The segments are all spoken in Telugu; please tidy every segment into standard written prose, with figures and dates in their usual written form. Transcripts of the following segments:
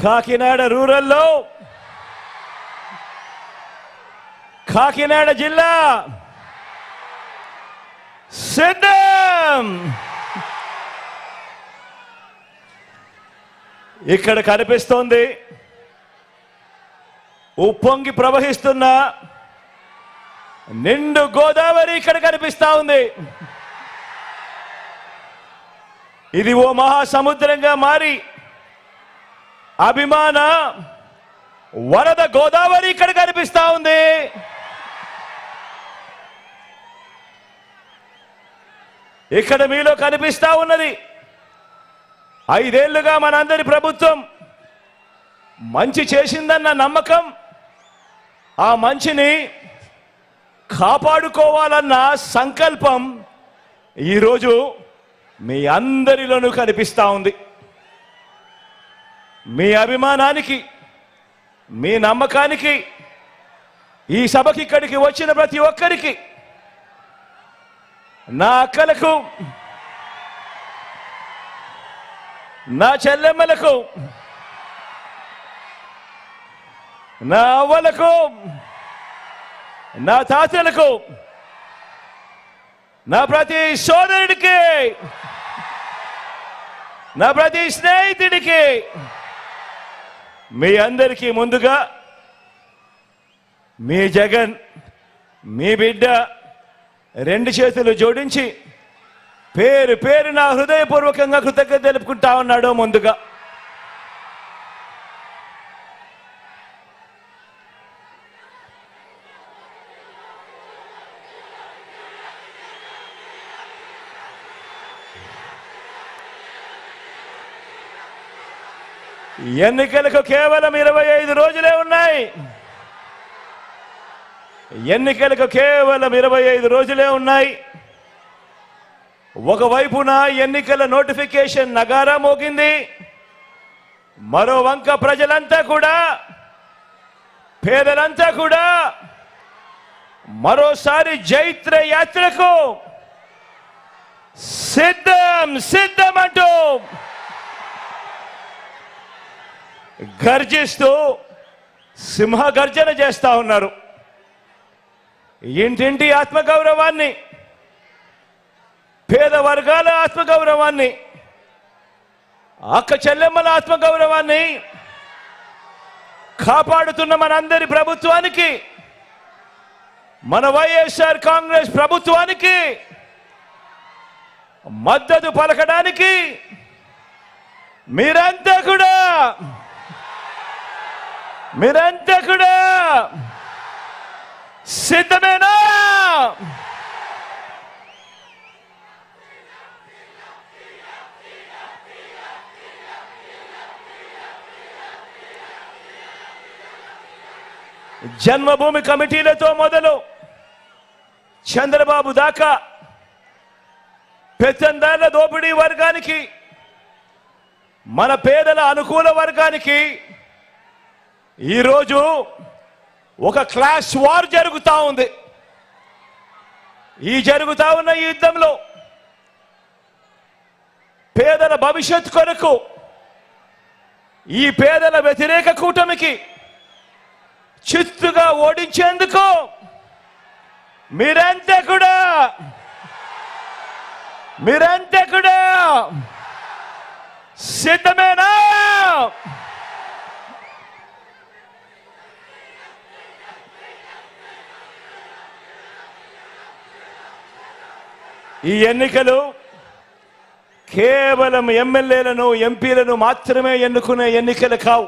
కాకినాడ రూరల్లో కాకినాడ జిల్లా సిద్ధం. ఇక్కడ కనిపిస్తోంది ఉప్పొంగి ప్రవహిస్తున్న నిండు గోదావరి. ఇక్కడ కనిపిస్తా ఉంది. ఇది ఓ మహాసముద్రంగా మారి అభిమాన వరద గోదావరి ఇక్కడ కనిపిస్తా ఉంది. ఇక్కడ మీలో కనిపిస్తా ఉన్నది 5 ఏళ్లుగా మనందరి ప్రభుత్వం మంచి చేసిందన్న నమ్మకం, ఆ మంచిని కాపాడుకోవాలన్న సంకల్పం ఈరోజు మీ అందరిలోనూ కనిపిస్తా ఉంది. మీ అభిమానానికి, మీ నమ్మకానికి, ఈ సభకి ఇక్కడికి వచ్చిన ప్రతి ఒక్కరికి, నా అక్కలకు, నా చెల్లెమ్మలకు, నా అవ్వలకు, నా తాతలకు, నా ప్రతి సోదరుడికి, నా ప్రతి స్నేహితుడికి, మీ అందరికీ ముందుగా మీ జగన్, మీ బిడ్డ 2 చేతులు జోడించి పేరు పేరు నా హృదయపూర్వకంగా కృతజ్ఞత తెలుపుకుంటా ఉన్నాడు. ముందుగా ఎన్నికలకు కేవలం 25 రోజులే ఉన్నాయి. ఎన్నికలకు కేవలం 25 రోజులే ఉన్నాయి. ఒకవైపున ఎన్నికల నోటిఫికేషన్ నగారా మోగింది, మరో వంక ప్రజలంతా కూడా, పేదలంతా కూడా మరోసారి జైత్ర యాత్రకు సిద్ధం సిద్ధం అంటూ గర్జిస్తూ సింహ గర్జన చేస్తా ఉన్నారు. ఇంటింటి ఆత్మగౌరవాన్ని, పేద వర్గాల ఆత్మగౌరవాన్ని, అక్క చెల్లెమ్మల ఆత్మగౌరవాన్ని కాపాడుతున్న మనందరి ప్రభుత్వానికి, మన వైఎస్ఆర్ కాంగ్రెస్ ప్రభుత్వానికి మద్దతు పలకడానికి మీరంతా కూడా సిద్ధమేనా? జన్మభూమి కమిటీలతో మొదలు చంద్రబాబు దాకా పెత్తందారుల దోపిడీ వర్గానికి, మన పేదల అనుకూల వర్గానికి ఈరోజు ఒక క్లాస్ వార్ జరుగుతా ఉంది. ఈ జరుగుతా ఉన్న ఈ యుద్ధంలో పేదల భవిష్యత్ కొరకు, ఈ పేదల వ్యతిరేక కూటమికి చిత్తుగా ఓడించేందుకు మీరంతా కూడా సిద్ధమేనా? ఈ ఎన్నికలు కేవలం ఎమ్మెల్యేలను, ఎంపీలను మాత్రమే ఎన్నుకునే ఎన్నికలు కావు.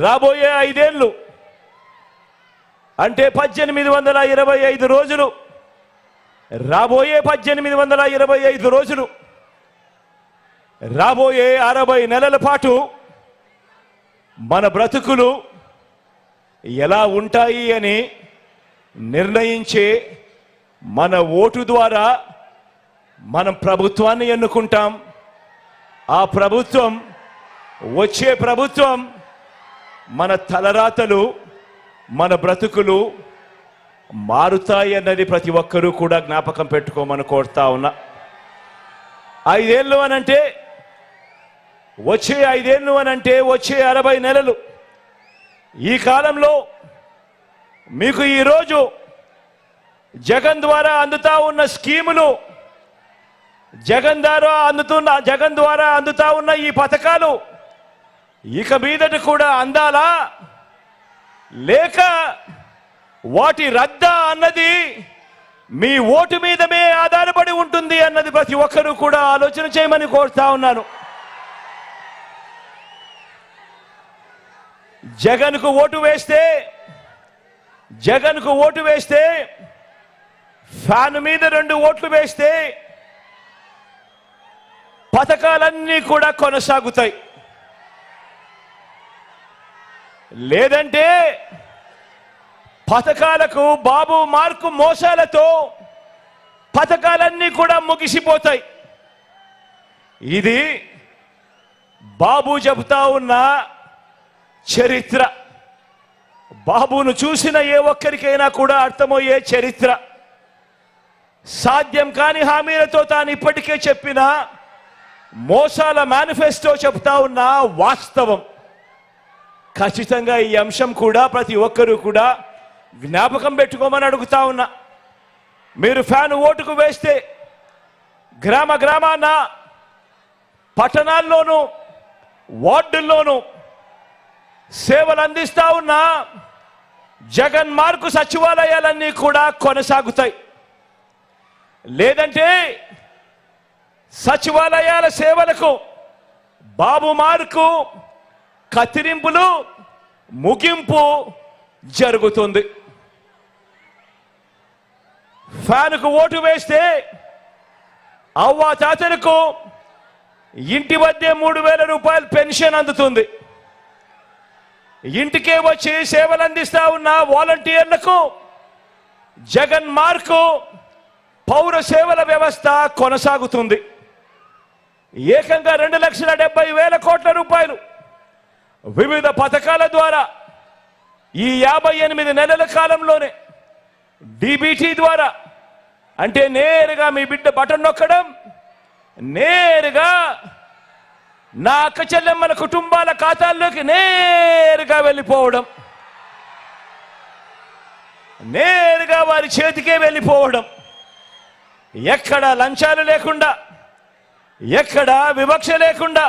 రాబోయే 5 ఏళ్ళు అంటే 1825 రోజులు, రాబోయే 1825 రోజులు, రాబోయే 60 నెలల పాటు మన బ్రతుకులు ఎలా ఉంటాయి అని నిర్ణయించే మన ఓటు ద్వారా మనం ప్రభుత్వాన్ని ఎన్నుకుంటాం. ఆ ప్రభుత్వం, వచ్చే ప్రభుత్వం మన తలరాతలు, మన బ్రతుకులు మారుతాయన్నది ప్రతి ఒక్కరూ కూడా జ్ఞాపకం పెట్టుకోమని కోరుతా ఉన్నా. 5 ఏళ్ళు అనంటే వచ్చే 5 ఏళ్ళు అని అంటే వచ్చే 60 నెలలు. ఈ కాలంలో మీకు ఈరోజు జగన్ ద్వారా అందుతా ఉన్న స్కీములు, జగన్ ద్వారా అందుతా ఉన్న ఈ పథకాలు ఇక మీదట కూడా అందాలా లేక వాటి రద్దా అన్నది మీ ఓటు మీదమే ఆధారపడి ఉంటుంది అన్నది ప్రతి ఒక్కరూ కూడా ఆలోచన చేయమని కోరుతా ఉన్నాను. జగన్కు ఓటు వేస్తే ఫ్యాన్ మీద 2 ఓట్లు వేస్తే పథకాలన్నీ కూడా కొనసాగుతాయి. లేదంటే పథకాలకు బాబు మార్కు మోసాలతో పథకాలన్నీ కూడా ముగిసిపోతాయి. ఇది బాబు చెబుతా ఉన్న చరిత్ర. బాబును చూసిన ఏ ఒక్కరికైనా కూడా అర్థమయ్యే చరిత్ర. సాధ్యం కాని హామీలతో తాను ఇప్పటికే చెప్పిన మోసాల మేనిఫెస్టో చెప్తా ఉన్న వాస్తవం. ఖచ్చితంగా ఈ అంశం కూడా ప్రతి ఒక్కరూ కూడా జ్ఞాపకం పెట్టుకోమని అడుగుతా ఉన్నా. మీరు ఫ్యాన్ ఓటుకు వేస్తే గ్రామాన, పట్టణాల్లోనూ, వార్డుల్లోనూ సేవలు అందిస్తా ఉన్న జగన్ మార్కు సచివాలయాలన్నీ కూడా కొనసాగుతాయి. లేదంటే సచివాలయాల సేవలకు బాబు మార్కు కత్తిరింపులు, ముగింపు జరుగుతుంది. ఫ్యాన్కు ఓటు వేస్తే అవ్వ తాతలకు ఇంటి వద్దే 3000 రూపాయలు పెన్షన్ అందుతుంది. ఇంటికే వచ్చి సేవలు అందిస్తా ఉన్న వాలంటీర్లకు జగన్ మార్కు పౌర సేవల వ్యవస్థ కొనసాగుతుంది. ఏకంగా 2,70,000 కోట్ల రూపాయలు వివిధ పథకాల ద్వారా ఈ 58 నెలల కాలంలోనే డీబీటీ ద్వారా, అంటే నేరుగా మీ బిడ్డ బటన్ నొక్కడం, నేరుగా నా అక్క చెల్లెమ్మల కుటుంబాల ఖాతాల్లోకి నేరుగా వెళ్ళిపోవడం, నేరుగా వారి చేతికే వెళ్ళిపోవడం. ఎక్కడ లంచాలు లేకుండా, ఎక్కడ వివక్ష లేకుండా